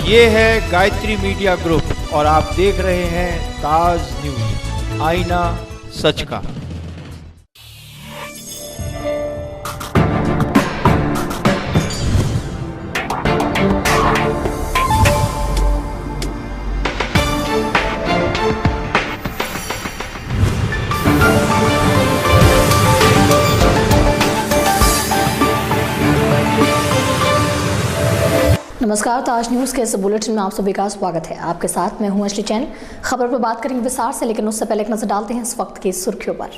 ये है Gayatri media group और आप देख रहे हैं ताज न्यूज, आईना सच का। नमस्कार, ताज न्यूज के इस बुलेटिन में आप सभी का स्वागत है। आपके साथ मैं हूं अश्ली चैन। खबर पर बात करेंगे विस्तार से, लेकिन उससे पहले एक नजर डालते हैं इस वक्त की सुर्खियों पर।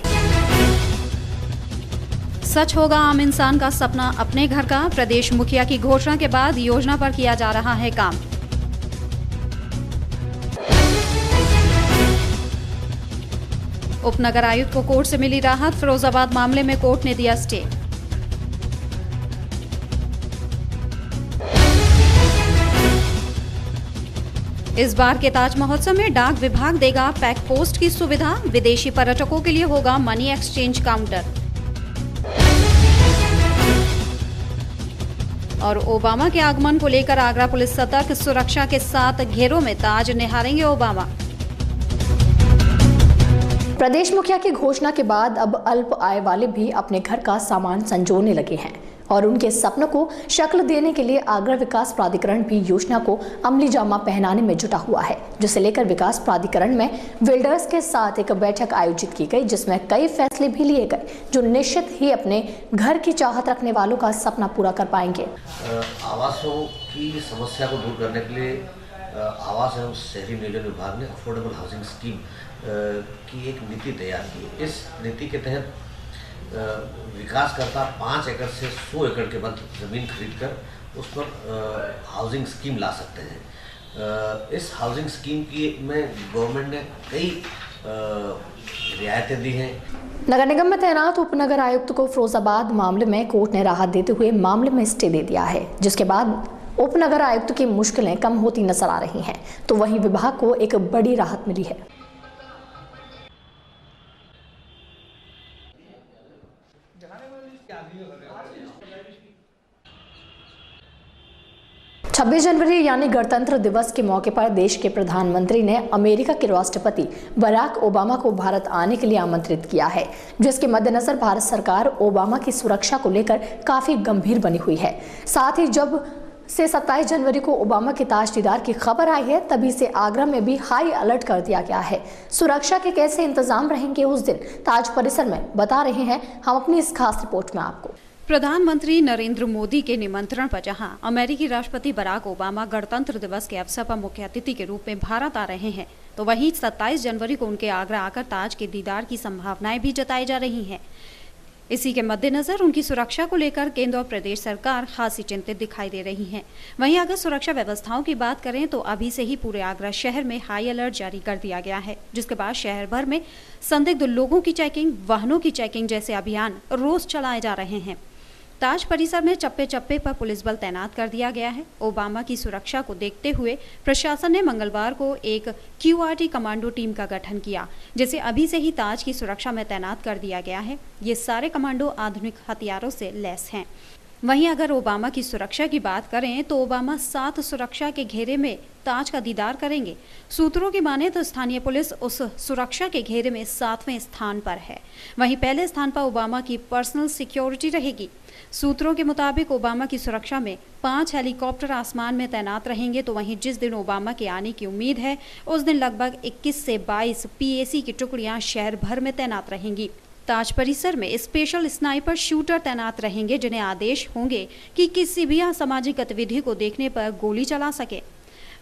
सच होगा आम इंसान का सपना अपने घर का। प्रदेश मुखिया की घोषणा के बाद योजना पर किया जा रहा है काम। उपनगर आयुक्त को कोर्ट से मिली राहत। फिरोजाबाद मामले में कोर्ट ने दिया स्टे। इस बार के ताज महोत्सव में डाक विभाग देगा पैक पोस्ट की सुविधा। विदेशी पर्यटकों के लिए होगा मनी एक्सचेंज काउंटर। और ओबामा के आगमन को लेकर आगरा पुलिस सतर्क। सुरक्षा के साथ घेरों में ताज निहारेंगे ओबामा। प्रदेश मुखिया की घोषणा के बाद अब अल्प आय वाले भी अपने घर का सामान संजोने लगे हैं और उनके सपनों को शक्ल देने के लिए आगरा विकास प्राधिकरण भी योजना को अमली जामा पहनाने में जुटा हुआ है, जिसे लेकर विकास प्राधिकरण में बिल्डर्स के साथ एक बैठक आयोजित की गई, जिसमें कई फैसले भी लिए गए जो निश्चित ही अपने घर की चाहत रखने वालों का सपना पूरा कर पाएंगे। आवासों की समस्या को दूर करने के लिए आवास एवं शहरी नियोजन विभाग ने अफोर्डेबल हाउसिंग स्कीम की एक नीति तैयार की। इस नीति के तहत विकासकर्ता 5 एकड़ से 100 एकड़ के बंद जमीन खरीदकर उस पर हाउसिंग स्कीम ला सकते हैं। इस हाउसिंग स्कीम की में गवर्नमेंट ने कई रियायतें दी हैं। नगर निगम में तैनात उपनगर आयुक्त को फिरोजाबाद मामले में कोर्ट ने राहत देते हुए मामले में स्टे दे दिया है, जिसके बाद उपनगर आयुक्त की मुश्किलें कम होती नजर आ रही हैं। तो वहीं विभाग को एक बड़ी राहत मिली है। 26 जनवरी यानी गणतंत्र दिवस के मौके पर देश के प्रधानमंत्री ने अमेरिका के राष्ट्रपति बराक ओबामा को भारत आने के लिए आमंत्रित किया है, जिसके मद्देनजर भारत सरकार ओबामा की सुरक्षा को लेकर काफी गंभीर बनी हुई है। साथ ही जब से 27 जनवरी को ओबामा के ताज दीदार की खबर आई है, तभी से आगरा में भी हाई अलर्ट कर दिया गया है। सुरक्षा के कैसे इंतजाम रहेंगे उस दिन ताज परिसर में, बता रहे हैं हम अपनी इस खास रिपोर्ट में आपको। प्रधानमंत्री नरेंद्र मोदी के निमंत्रण पर जहां अमेरिकी राष्ट्रपति बराक ओबामा गणतंत्र दिवस के अवसर पर मुख्य अतिथि के रूप में भारत आ रहे हैं, तो वहीं 27 जनवरी को उनके आगरा आकर ताज के दीदार की संभावनाएं भी जताई जा रही हैं। इसी के मद्देनजर उनकी सुरक्षा को लेकर केंद्र और प्रदेश सरकार खासी चिंतित दिखाई दे रही है। वहीं अगर सुरक्षा व्यवस्थाओं की बात करें तो अभी से ही पूरे आगरा शहर में हाई अलर्ट जारी कर दिया गया है, जिसके बाद शहर भर में संदिग्ध लोगों की चेकिंग, वाहनों की चेकिंग जैसे अभियान रोज चलाए जा रहे हैं। ताज परिसर में चप्पे चप्पे पर पुलिस बल तैनात कर दिया गया है। ओबामा की सुरक्षा को देखते हुए प्रशासन ने मंगलवार को एक QRT कमांडो टीम का गठन किया, जिसे अभी से ही ताज की सुरक्षा में तैनात कर दिया गया है। ये सारे कमांडो आधुनिक हथियारों से लैस हैं। वहीं अगर ओबामा की सुरक्षा की बात करें तो ओबामा 7 सुरक्षा के घेरे में ताज का दीदार करेंगे। सूत्रों की माने तो स्थानीय पुलिस उस सुरक्षा के घेरे में 7वें स्थान पर है। वहीं पहले स्थान पर ओबामा की पर्सनल सिक्योरिटी रहेगी। सूत्रों के मुताबिक ओबामा की सुरक्षा में 5 हेलीकॉप्टर आसमान में तैनात रहेंगे। तो वहीं जिस दिन ओबामा के आने की उम्मीद है उस दिन लगभग 21 से 22 PAC की टुकड़ियां शहर भर में तैनात रहेंगी। ताज परिसर में स्पेशल स्नाइपर शूटर तैनात रहेंगे, जिन्हें आदेश होंगे कि किसी भी असामाजिक गतिविधि को देखने पर गोली चला सके।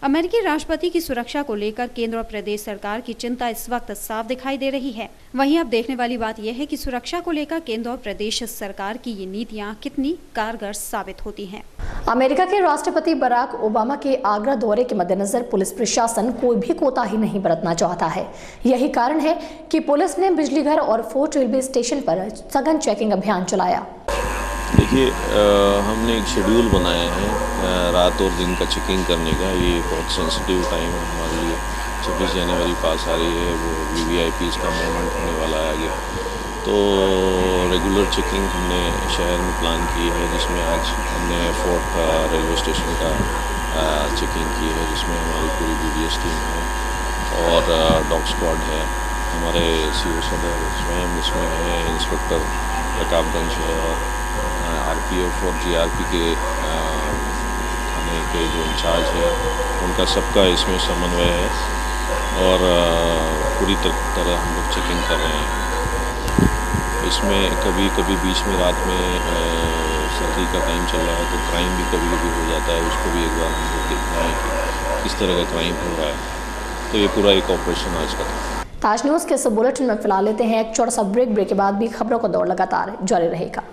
अमेरिकी राष्ट्रपति की सुरक्षा को लेकर केंद्र और प्रदेश सरकार की चिंता इस वक्त साफ दिखाई दे रही है। वहीं अब देखने वाली बात यह है कि सुरक्षा को लेकर केंद्र और प्रदेश सरकार की ये नीतियां कितनी कारगर साबित होती हैं। अमेरिका के राष्ट्रपति बराक ओबामा के आगरा दौरे के मद्देनजर पुलिस प्रशासन कोई भी कोताही नहीं बरतना चाहता है। यही कारण है कि पुलिस ने बिजलीघर और फोर्ट रेलवे स्टेशन पर सघन चेकिंग अभियान चलाया। देखिए, हमने एक शेड्यूल बनाया है रात और दिन का चेकिंग करने का। ये बहुत सेंसिटिव टाइम है हमारे लिए। 26 जनवरी पास आ रही है, वो VVIPs का मूवमेंट होने वाला है आगे, तो रेगुलर चेकिंग हमने शहर में प्लान की है, जिसमें आज हमने फोर्ट का, रेलवे स्टेशन का चेकिंग की है, जिसमें हमारी पूरी BDS टीम है और डॉग स्क्वाड है, हमारे CO सदर स्वयं इसमें है, इंस्पेक्टर रकाबगंज है और RPF और GRP के थाने के जो इंचार्ज है उनका सबका इसमें समन्वय है और पूरी तरह हम लोग चेकिंग कर रहे हैं। इसमें कभी कभी बीच में रात में सर्दी का टाइम चल रहा है तो क्राइम भी कभी कभी हो जाता है, उसको भी एक बार हम लोग देखना है कि किस तरह का क्राइम हो रहा है। तो ये पूरा एक ऑपरेशन आज का था। ताज न्यूज़ के इस बुलेटिन में फिलहाल लेते हैं एक छोटा सा ब्रेक के बाद भी खबरों का दौर लगातार जारी रहेगा।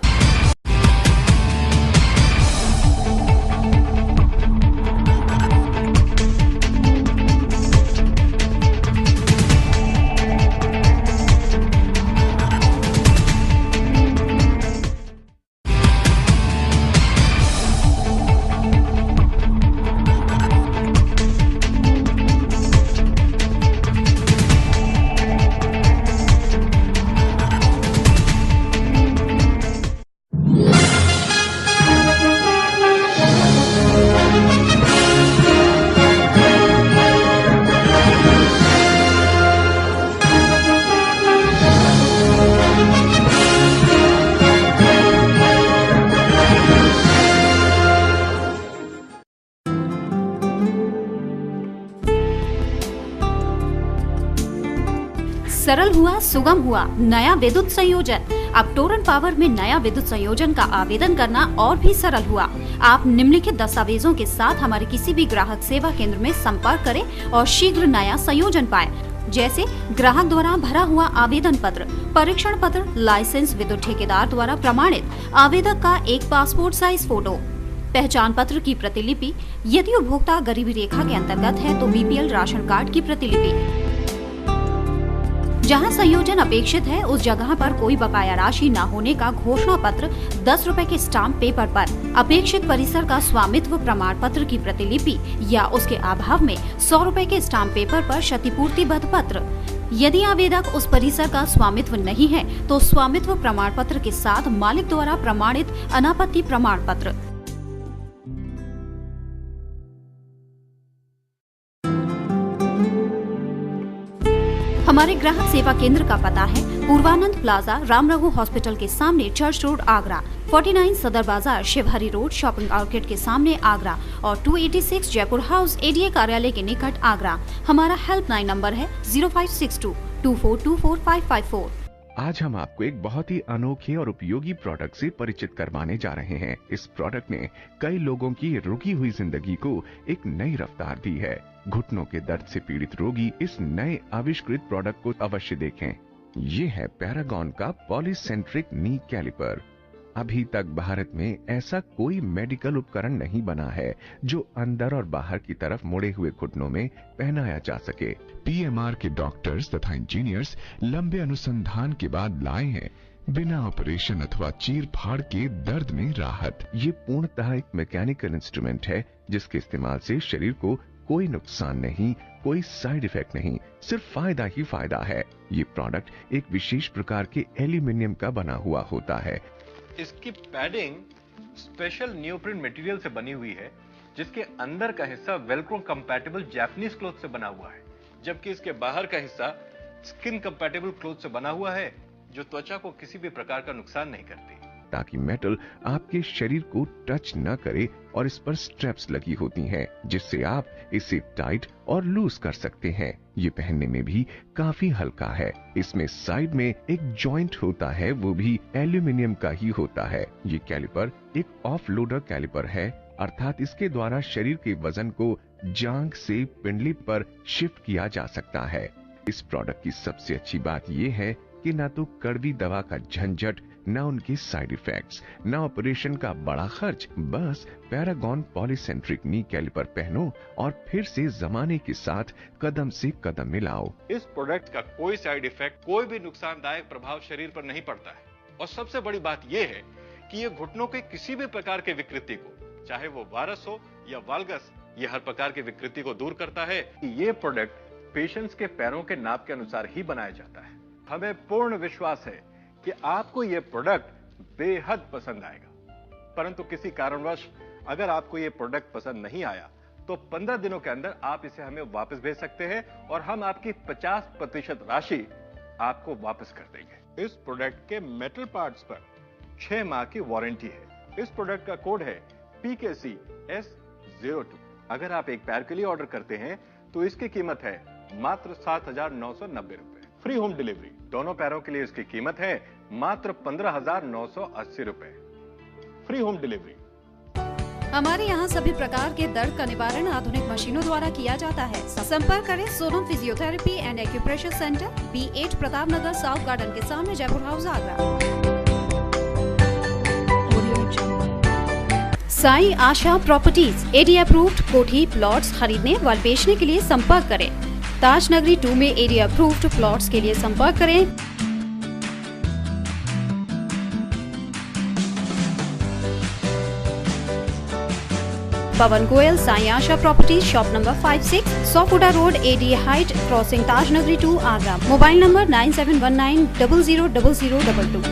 सरल हुआ, सुगम हुआ नया विद्युत संयोजन। अब टोरंट पावर में नया विद्युत संयोजन का आवेदन करना और भी सरल हुआ। आप निम्नलिखित दस्तावेजों के साथ हमारे किसी भी ग्राहक सेवा केंद्र में संपर्क करें और शीघ्र नया संयोजन पाएं, जैसे ग्राहक द्वारा भरा हुआ आवेदन पत्र, परीक्षण पत्र, लाइसेंस, विद्युत ठेकेदार द्वारा प्रमाणित, आवेदक का एक पासपोर्ट साइज फोटो, पहचान पत्र की प्रतिलिपि, यदि उपभोक्ता गरीबी रेखा के अंतर्गत है तो BPL राशन कार्ड की प्रतिलिपि। जहां संयोजन अपेक्षित है उस जगह पर कोई बकाया राशि न होने का घोषणा पत्र 10 रुपए के स्टाम्प पेपर पर, अपेक्षित परिसर का स्वामित्व प्रमाण पत्र की प्रतिलिपि या उसके अभाव में 100 रुपए के स्टाम्प पेपर पर क्षतिपूर्तिबद्ध पत्र। यदि आवेदक उस परिसर का स्वामित्व नहीं है तो स्वामित्व प्रमाण पत्र के साथ मालिक द्वारा प्रमाणित अनापत्ति प्रमाण पत्र। हमारे ग्राहक सेवा केंद्र का पता है पूर्वानंद प्लाजा, राम रघु हॉस्पिटल के सामने, चर्च रोड, आगरा, 49 सदर बाजार, शिवहरी रोड, शॉपिंग आउटलेट के सामने, आगरा और 286 जयपुर हाउस, ADA कार्यालय के निकट, आगरा। हमारा हेल्पलाइन नंबर है 0562 2424 आज हम आपको एक बहुत ही अनोखे और उपयोगी प्रोडक्ट से परिचित करवाने जा रहे हैं। इस प्रोडक्ट ने कई लोगों की रुकी हुई जिंदगी को एक नई रफ्तार दी है। घुटनों के दर्द से पीड़ित रोगी इस नए आविष्कृत प्रोडक्ट को अवश्य देखें। ये है पैरागॉन का पॉलीसेंट्रिक नी कैलिपर। अभी तक भारत में ऐसा कोई मेडिकल उपकरण नहीं बना है जो अंदर और बाहर की तरफ मुड़े हुए घुटनों में पहनाया जा सके। PMR के डॉक्टर्स तथा इंजीनियर्स लंबे अनुसंधान के बाद लाए हैं बिना ऑपरेशन अथवा चीर फाड़ के दर्द में राहत। ये पूर्णतः एक मैकेनिकल इंस्ट्रूमेंट है जिसके इस्तेमाल से शरीर को कोई नुकसान नहीं, कोई साइड इफेक्ट नहीं, सिर्फ फायदा ही फायदा है। ये प्रोडक्ट एक विशेष प्रकार के एल्यूमिनियम का बना हुआ होता है। इसकी पैडिंग स्पेशल नियोप्रिन मटेरियल से बनी हुई है, जिसके अंदर का हिस्सा वेलक्रो कंपैटिबल जापानीज क्लॉथ से बना हुआ है, जबकि इसके बाहर का हिस्सा स्किन कंपैटिबल क्लॉथ से बना हुआ है, जो त्वचा को किसी भी प्रकार का नुकसान नहीं करती, ताकि मेटल आपके शरीर को टच न करे। और इस पर स्ट्रैप्स लगी होती हैं, जिससे आप इसे टाइट और लूज कर सकते हैं। ये पहनने में भी काफी हल्का है। इसमें साइड में एक जॉइंट होता है, वो भी एल्यूमिनियम का ही होता है। ये कैलिपर एक ऑफ लोडर कैलिपर है, अर्थात इसके द्वारा शरीर के वजन को जांघ से पिंडली पर शिफ्ट किया जा सकता है। इस प्रोडक्ट की सबसे अच्छी बात यह है कि ना तो कड़वी दवा का झंझट, न उनके साइड इफेक्ट्स, न ऑपरेशन का बड़ा खर्च। बस पैरागॉन पॉलीसेंट्रिक नी कैलिपर पहनो और फिर से जमाने के साथ कदम से कदम मिलाओ। इस प्रोडक्ट का कोई साइड इफेक्ट, कोई भी नुकसानदायक प्रभाव शरीर पर नहीं पड़ता है। और सबसे बड़ी बात यह है कि ये घुटनों के किसी भी प्रकार के विकृति को, चाहे वो वायरस हो या वाल्गस, ये हर प्रकार की विकृति को दूर करता है। ये प्रोडक्ट पेशेंट्स के पैरों के नाप के अनुसार ही बनाया जाता है। हमें पूर्ण विश्वास है कि आपको यह प्रोडक्ट बेहद पसंद आएगा। परंतु किसी कारणवश अगर आपको यह प्रोडक्ट पसंद नहीं आया तो 15 दिनों के अंदर आप इसे हमें वापस भेज सकते हैं और हम आपकी 50% राशि आपको वापस कर देंगे। इस प्रोडक्ट के मेटल पार्ट्स पर 6 माह की वारंटी है। इस प्रोडक्ट का कोड है PKCS02। अगर आप एक पैर के लिए ऑर्डर करते हैं तो इसकी कीमत है मात्र 7,990 रुपए। Free home delivery. दोनों पैरों के लिए इसकी कीमत है मात्र 15,980 रुपए। Free home delivery. हमारे यहाँ सभी प्रकार के दर्द का निवारण आधुनिक मशीनों द्वारा किया जाता है। संपर्क करें Sonam physiotherapy and acupressure centre, B8 Pratap Nagar, south garden के सामने, Jaipur house, Agra. Sai Asha properties area approved कोठी प्लॉट्स खरीदने व बेचने के लिए संपर्क करें। ताज नगरी 2 में एरिया अप्रूव्ड प्लॉट्स के लिए संपर्क करें। Pawan Goyal, Sai Asha properties, shop number 56, Sofuda road, AD height, crossing Taj Nagari 2, Agra. Mobile number 9719000022।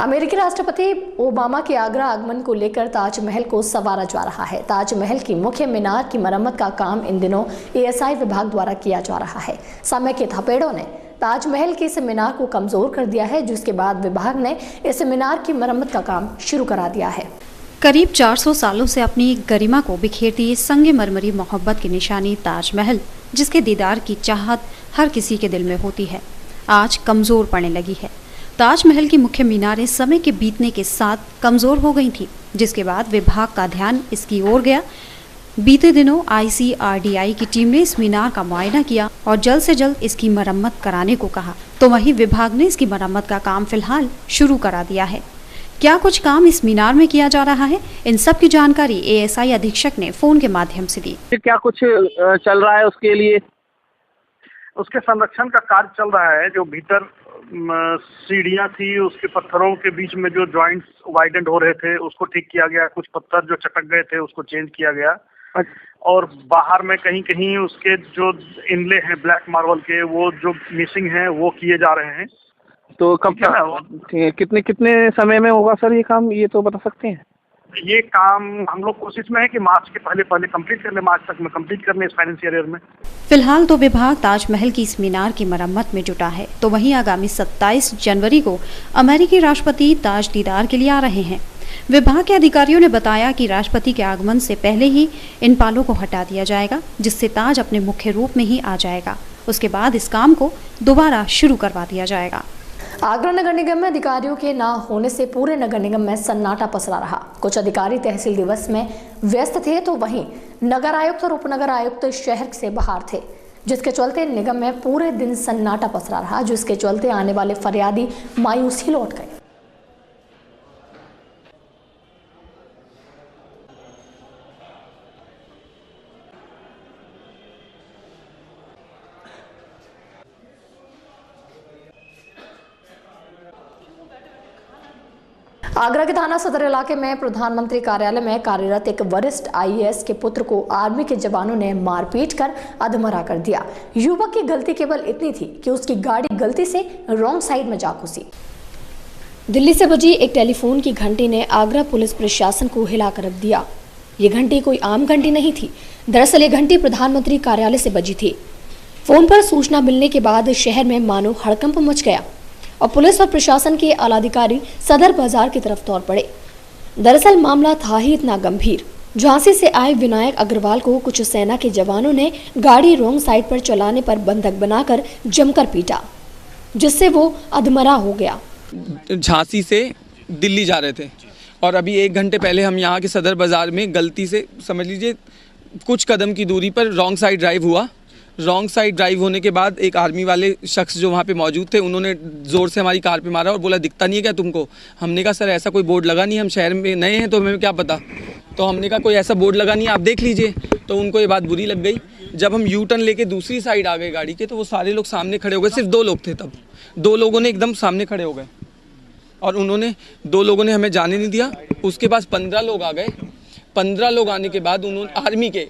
अमेरिकी राष्ट्रपति ओबामा के आगरा आगमन को लेकर ताजमहल को संवारा जा रहा है। ताजमहल की मुख्य मीनार की मरम्मत का काम इन दिनों ASI विभाग द्वारा किया जा रहा है। समय के थपेड़ों ने ताजमहल की इस मीनार को कमजोर कर दिया है, जिसके बाद विभाग ने इस मीनार की मरम्मत का काम शुरू करा दिया है। करीब 400 सालों से अपनी गरिमा को बिखेरती संगमरमरी मोहब्बत की निशानी ताजमहल, जिसके दीदार की चाहत हर किसी के दिल में होती है, आज कमजोर पड़ने लगी है। ताजमहल की मुख्य मीनारें समय के बीतने के साथ कमजोर हो गई थी, जिसके बाद विभाग का ध्यान इसकी ओर गया। बीते दिनों ICRDI की टीम ने इस मीनार का मुआयना किया और जल्द से जल्द इसकी मरम्मत कराने को कहा। तो वहीं विभाग ने इसकी मरम्मत का काम फिलहाल शुरू करा दिया है। क्या कुछ काम इस मीनार में किया जा रहा है, इन सब की जानकारी ASI अधीक्षक ने फोन के माध्यम से दी। क्या कुछ चल रहा है उसके लिए? उसके संरक्षण का कार्य चल रहा है। जो भीतर सीढ़ियां थी, उसके पत्थरों के बीच में जो जॉइंट्स वाइडेंड हो रहे थे उसको ठीक किया गया। कुछ पत्थर जो चटक गए थे उसको चेंज किया गया। और बाहर में कहीं कहीं उसके जो इनले हैं ब्लैक मार्बल के, वो जो मिसिंग हैं वो किए जा रहे हैं। तो कब कितने समय में होगा सर ये काम, ये तो बता सकते हैं? ये काम हम लोग कोशिश में है कि मार्च के पहले कंप्लीट कर ले, मार्च तक में कंप्लीट कर ले इस फाइनेंशियल ईयर में। फिलहाल तो विभाग ताजमहल की इस मीनार की मरम्मत में जुटा है। तो वहीं आगामी 27 जनवरी को अमेरिकी राष्ट्रपति ताज दीदार के लिए आ रहे हैं। विभाग के अधिकारियों ने बताया कि राष्ट्रपति के आगमन से पहले ही इन पालों को हटा दिया जाएगा, जिससे ताज अपने मुख्य रूप में ही आ जाएगा। उसके बाद इस काम को दोबारा शुरू करवा दिया जाएगा। आगरा नगर निगम में अधिकारियों के ना होने से पूरे नगर निगम में सन्नाटा पसरा रहा। कुछ अधिकारी तहसील दिवस में व्यस्त थे, तो वहीं नगर आयुक्त और उपनगर आयुक्त शहर से बाहर थे, जिसके चलते निगम में पूरे दिन सन्नाटा पसरा रहा, जिसके चलते आने वाले फरियादी मायूस ही लौट गए। आगरा के थाना सदर इलाके में प्रधानमंत्री कार्यालय में कार्यरत एक वरिष्ठ IAS के पुत्र को आर्मी के जवानों ने मारपीट कर अधमरा कर दिया। युवक की गलती केवल इतनी थी कि उसकी गाड़ी गलती से रॉन्ग साइड में जा घुसी। दिल्ली से बजी एक टेलीफोन की घंटी ने आगरा पुलिस प्रशासन को हिलाकर रख दिया। ये घंटी कोई आम घंटी नहीं थी। दरअसल ये घंटी प्रधानमंत्री कार्यालय से बजी थी। फोन पर सूचना मिलने के बाद शहर में मानो हड़कंप मच गया और पुलिस और प्रशासन के आलाधिकारी सदर बाजार की तरफ दौड़ पड़े। दरअसल मामला था ही इतना गंभीर। झांसी से आए विनायक अग्रवाल को कुछ सेना के जवानों ने गाड़ी रॉन्ग साइड पर चलाने पर बंधक बनाकर जमकर पीटा, जिससे वो अधमरा हो गया। झांसी से दिल्ली जा रहे थे और अभी 1 घंटे पहले हम यहाँ के सदर बाज़ार में गलती से समझ लीजिए कुछ कदम की दूरी पर रॉन्ग साइड ड्राइव हुआ। रॉन्ग साइड ड्राइव होने के बाद एक आर्मी वाले शख्स जो वहाँ पे मौजूद थे उन्होंने ज़ोर से हमारी कार पे मारा और बोला दिखता नहीं है क्या तुमको। हमने कहा सर ऐसा कोई बोर्ड लगा नहीं, हम शहर में नए हैं तो हमें क्या पता। तो हमने कहा कोई ऐसा बोर्ड लगा नहीं, आप देख लीजिए। तो उनको ये बात बुरी लग गई। जब हम यू टर्न लेके दूसरी साइड आ गए गाड़ी के तो वो सारे लोग सामने खड़े हो गए। सिर्फ 2 लोग थे तब, 2 लोगों ने एकदम सामने खड़े हो गए और उन्होंने 2 लोगों ने हमें जाने नहीं दिया। उसके पास 15 लोग आ गए। 15 लोग आने के बाद उन्होंने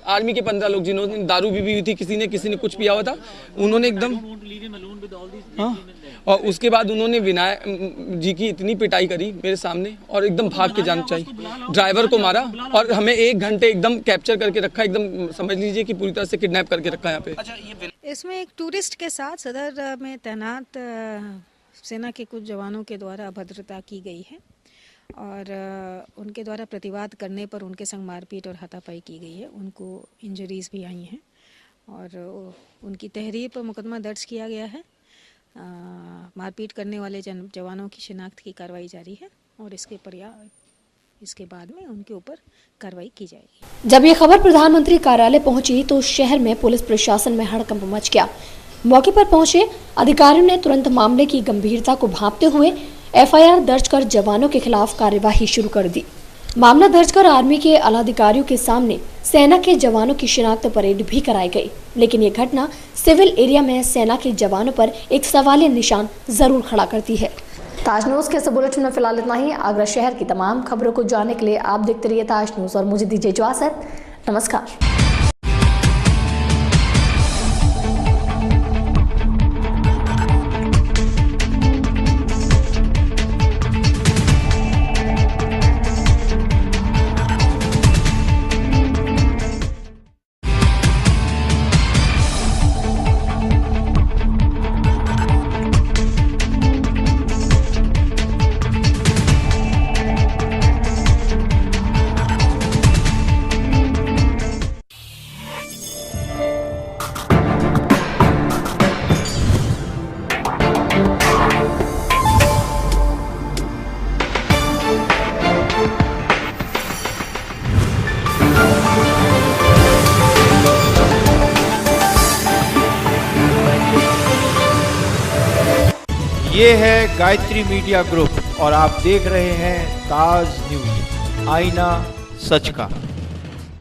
आर्मी के 15 लोग जिन्होंने दारू भी हुई थी, किसी ने कुछ पिया हुआ था, उन्होंने एकदम हाँ। और उसके बाद उन्होंने विनायक जी की इतनी पिटाई करी मेरे सामने और एकदम भाग के जाना चाहिए। ड्राइवर को मारा और हमें 1 घंटे एकदम कैप्चर करके रखा, एकदम समझ लीजिए कि पूरी तरह से किडनैप करके रखा यहाँ पे। इसमें एक टूरिस्ट के साथ सदर में तैनात सेना के कुछ जवानों के द्वारा अभद्रता की गई है और उनके द्वारा प्रतिवाद करने पर उनके संग मारपीट और हाथापाई की गई है। उनको इंजरीज भी आई हैं और उनकी तहरीर पर मुकदमा दर्ज किया गया है। मारपीट करने वाले जवानों की शिनाख्त की कार्रवाई जारी है और इसके बाद में उनके ऊपर कार्रवाई की जाएगी। जब ये खबर प्रधानमंत्री कार्यालय पहुंची तो शहर में पुलिस प्रशासन में हड़कंप मच गया। मौके पर पहुंचे अधिकारियों ने तुरंत मामले की गंभीरता को भांपते हुए एफआईआर दर्ज कर जवानों के खिलाफ कार्यवाही शुरू कर दी। मामला दर्ज कर आर्मी के आला अधिकारियों के सामने सेना के जवानों की शिनाख्त परेड भी कराई गई। लेकिन ये घटना सिविल एरिया में सेना के जवानों पर एक सवालिया निशान जरूर खड़ा करती है। ताज न्यूज के इस बुलेटिन में फिलहाल इतना ही। आगरा शहर की तमाम खबरों को जानने के लिए आप देखते रहिए ताज न्यूज और मुझे दीजिए इजाजत। नमस्कार। ये है गायत्री मीडिया ग्रुप और आप देख रहे हैं ताज न्यूज, आईना सच का।